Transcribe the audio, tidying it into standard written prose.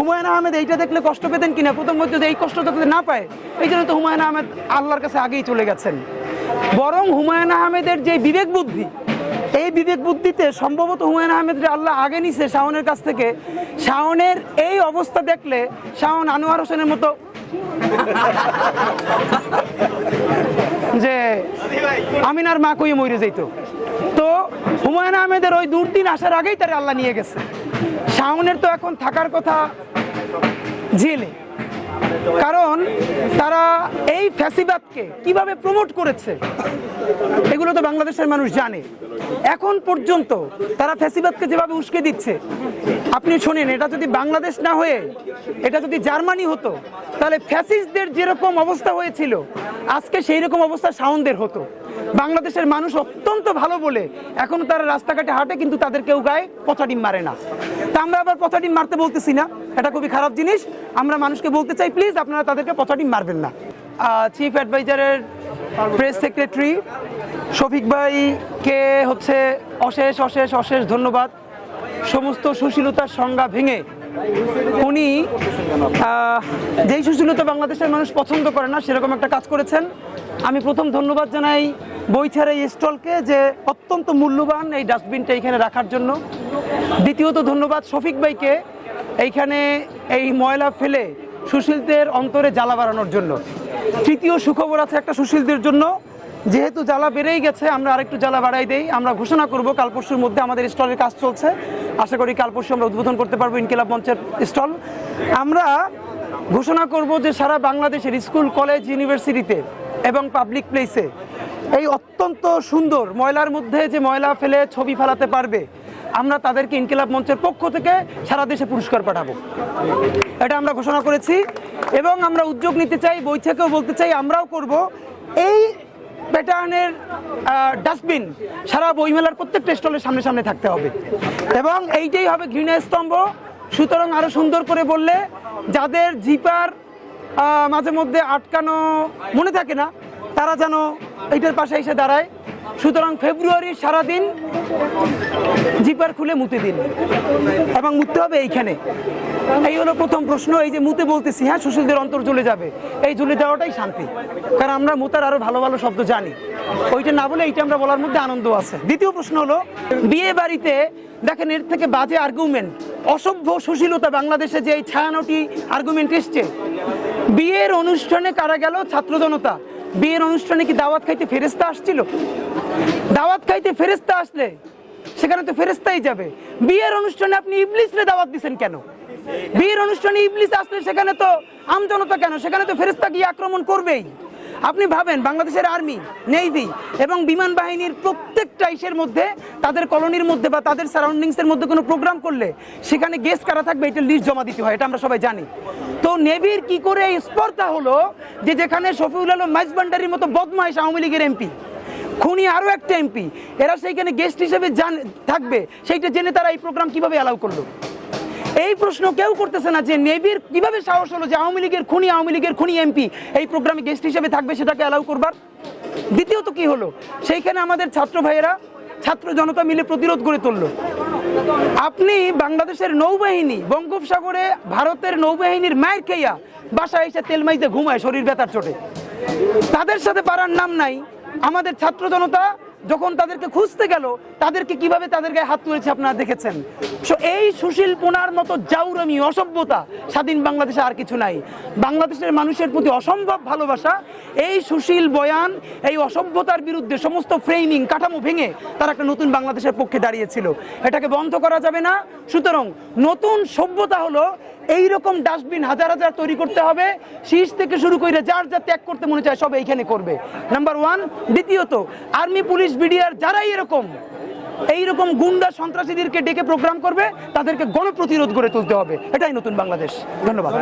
হুমায়ুন আহমেদ এইটা দেখলে কষ্ট পেতেন কিনা, প্রথমত যদি এই কষ্ট যাতে না পায় এই জন্য তো হুমায়ুন আহমেদ আল্লাহর কাছে আগেই চলে গেছেন। বরং হুমায়ুন আহমেদের যে বিবেক বুদ্ধি, এই বিবেক বুদ্ধিতে সম্ভবত হুমায়ুন আহমেদকে আল্লাহ আগে নিছে শাওনের কাছ থেকে। শাওনের এই অবস্থা দেখলে শাওন আনোয়ার হোসেনের মতো যে আমিনার মা কইয়ে মরে যাইত। তো হুমায়ুন আহমেদের ওই দুর্দিন আসার আগেই তারা আল্লাহ নিয়ে গেছে। শাওনের তো এখন থাকার কথা জেলে, কারণ তারা এই ফ্যাসিবাদকে কিভাবে প্রমোট করেছে এগুলো তো বাংলাদেশের মানুষ জানে। এখন পর্যন্ত তারা ফ্যাসিবাদকে যেভাবে উস্কে দিচ্ছে, আপনি শোনেন, এটা যদি বাংলাদেশ না হয়ে এটা যদি জার্মানি হতো তাহলে ফ্যাসিস্টদের যেরকম অবস্থা হয়েছিল আজকে সেই রকম অবস্থা শাওনদের হতো। বাংলাদেশের মানুষ অত্যন্ত ভালো বলে এখন তারা রাস্তাঘাটে হাঁটে, কিন্তু তাদের কেউ গায়ে পচা ডিম মারে না। তা আমরা আবার পচা ডিম মারতে বলতেছি না, এটা খুবই খারাপ জিনিস। আমরা মানুষকে বলতে চাই, প্লিজ আপনারা তাদেরকে পচা ডিম মারবেন না। চিফ অ্যাডভাইজারের প্রেস সেক্রেটারি শফিক ভাইকে হচ্ছে অশেষ অশেষ অশেষ ধন্যবাদ। সমস্ত সুশীলতার সংজ্ঞা ভেঙে উনি যেই সুশীলতা বাংলাদেশের মানুষ পছন্দ করে না সেরকম একটা কাজ করেছেন। আমি প্রথম ধন্যবাদ জানাই বইছার এই স্টলকে, যে অত্যন্ত মূল্যবান এই ডাস্টবিনটা এইখানে রাখার জন্য। দ্বিতীয়ত ধন্যবাদ শফিক ভাইকে এইখানে এই ময়লা ফেলে সুশীলদের অন্তরে জ্বালা বাড়ানোর জন্য। তৃতীয় সুখবর আছে একটা সুশীলদের জন্য, যেহেতু জ্বালা বেড়েই গেছে আমরা আরেকটু জ্বালা বাড়াই দেই। আমরা ঘোষণা করব কাল পরশুর মধ্যে, আমাদের স্টলের কাজ চলছে, আশা করি কাল পরশু আমরা উদ্বোধন করতে পারবো ইনকিলাব মঞ্চের স্টল। আমরা ঘোষণা করব যে সারা বাংলাদেশের স্কুল, কলেজ, ইউনিভার্সিটিতে এবং পাবলিক প্লেসে এই অত্যন্ত সুন্দর ময়লার মধ্যে যে ময়লা ফেলে ছবি ফেলাতে পারবে, আমরা তাদেরকে ইনকিলাব মঞ্চের পক্ষ থেকে সারা দেশে পুরস্কার পাঠাবো, এটা আমরা ঘোষণা করেছি। এবং আমরা উদ্যোগ নিতে চাই, বই থেকেও বলতে চাই, আমরাও করব। এই প্যাটার্নের ডাস্টবিন সারা বইমেলার প্রত্যেকটা স্টলের সামনে সামনে থাকতে হবে এবং এইটাই হবে ঘৃণা স্তম্ভ। সুতরাং আরও সুন্দর করে বললে যাদের জিপার মাঝে মধ্যে আটকানো মনে থাকে না, তারা যেন এইটার পাশে এসে দাঁড়ায়। সুতরাং ফেব্রুয়ারির সারাদিন জিপার খুলে মুতে দিন এবং মুততে হবে এইখানে। এই হলো প্রথম প্রশ্ন। এই যে মুতে বলতেছি, হ্যাঁ, সুশীলদের অন্তর জ্বলে যাবে, এই জ্বলে যাওয়াটাই শান্তি, কারণ আমরা মুতার আরো ভালো ভালো শব্দ জানি, ওইটা না বলে এইটা আমরা বলার মধ্যে আনন্দ আছে। দ্বিতীয় প্রশ্ন হলো, বিয়ে বাড়িতে দেখেন এর থেকে বাজে আর্গুমেন্ট, অসভ্য সুশীলতা বাংলাদেশে যে এই 96টি আর্গুমেন্ট এসছে। বিয়ের অনুষ্ঠানে কারা গেল? ছাত্র জনতা। বিয়ের অনুষ্ঠানে কি দাওয়াত খাইতে ফেরেশতা আসছিল? দাওয়াত খাইতে ফেরেশতা আসলে সেখানে তো ফেরেশতাই যাবে। বিয়ের অনুষ্ঠানে আপনি ইবলিসরে দাওয়াত দিচ্ছেন কেন? বিয়ের অনুষ্ঠানে ইবলিস আসলে সেখানে তো আমজনতা কেন? সেখানে তো ফেরেশতা গিয়ে আক্রমণ করবেই। আপনি ভাবেন বাংলাদেশের আর্মি, নেভি এবং বিমান বাহিনীর প্রত্যেকটা ইসের মধ্যে, তাদের কলোনির মধ্যে বা তাদের সারাউন্ডিংসের মধ্যে কোনো প্রোগ্রাম করলে সেখানে গেস্ট কারা থাকবে এটা লিস্ট জমা দিতে হয়, এটা আমরা সবাই জানি। তো নেভির কি করে এই স্পর্ধা হলো যে যেখানে শফিউল আলম মাইজভান্ডারির মতো বদমাইশ আওয়ামী লীগের এমপি, খুনি আরও একটা এমপি, এরা সেইখানে গেস্ট হিসেবে থাকবে, সেইটা জেনে তারা এই প্রোগ্রাম কিভাবে অ্যালাউ করলো? এই প্রশ্ন কেউ করতেছে না যে নেভির কিভাবে সাহস হলো যে আওয়ামী লীগের খুনি এমপি এই প্রোগ্রামে গেস্ট হিসেবে থাকবে, সেটাকে অ্যালাউ করবার। দ্বিতীয়ত কি হলো, সেইখানে আমাদের ছাত্র ভাইয়েরা, ছাত্র জনতা মিলে প্রতিরোধ গড়ে তুললো। আপনি বাংলাদেশের নৌবাহিনী বঙ্গোপসাগরে ভারতের নৌবাহিনীর মায়ের খেয়া বাসায় এসে তেল মাইজে ঘুমায় শরীর ব্যথার চোটে, তাদের সাথে পারার নাম নাই। আমাদের ছাত্র জনতা যখন তাদেরকে খুঁজতে গেল তাদেরকে কিভাবে তাদের গায়ে হাত তুলেছে আপনারা দেখেছেন। এই সুশীল পোনার মতো জাউরামি, অসভ্যতা স্বাধীন বাংলাদেশে আর কিছু নাই। বাংলাদেশের মানুষের প্রতি অসম্ভব ভালোবাসা, এই সুশীল বয়ান, এই অসভ্যতার বিরুদ্ধে সমস্ত ফ্রেমিং কাঠামো ভেঙে তারা একটা নতুন বাংলাদেশের পক্ষে দাঁড়িয়েছিল, এটাকে বন্ধ করা যাবে না। সুতরাং নতুন সভ্যতা হলো এইরকম ডাস্টবিন হাজার হাজার তৈরি করতে হবে, শীষ থেকে শুরু করে যার যা ত্যাগ করতে মনে চায় সব এইখানে করবে, নাম্বার 1। দ্বিতীয়ত, আর্মি, পুলিশ, বিডিআর যারাই এইরকম গুন্ডা সন্ত্রাসীদেরকে ডেকে প্রোগ্রাম করবে তাদেরকে গণপ্রতিরোধ গড়ে তুলতে হবে, এটাই নতুন বাংলাদেশ। ধন্যবাদ।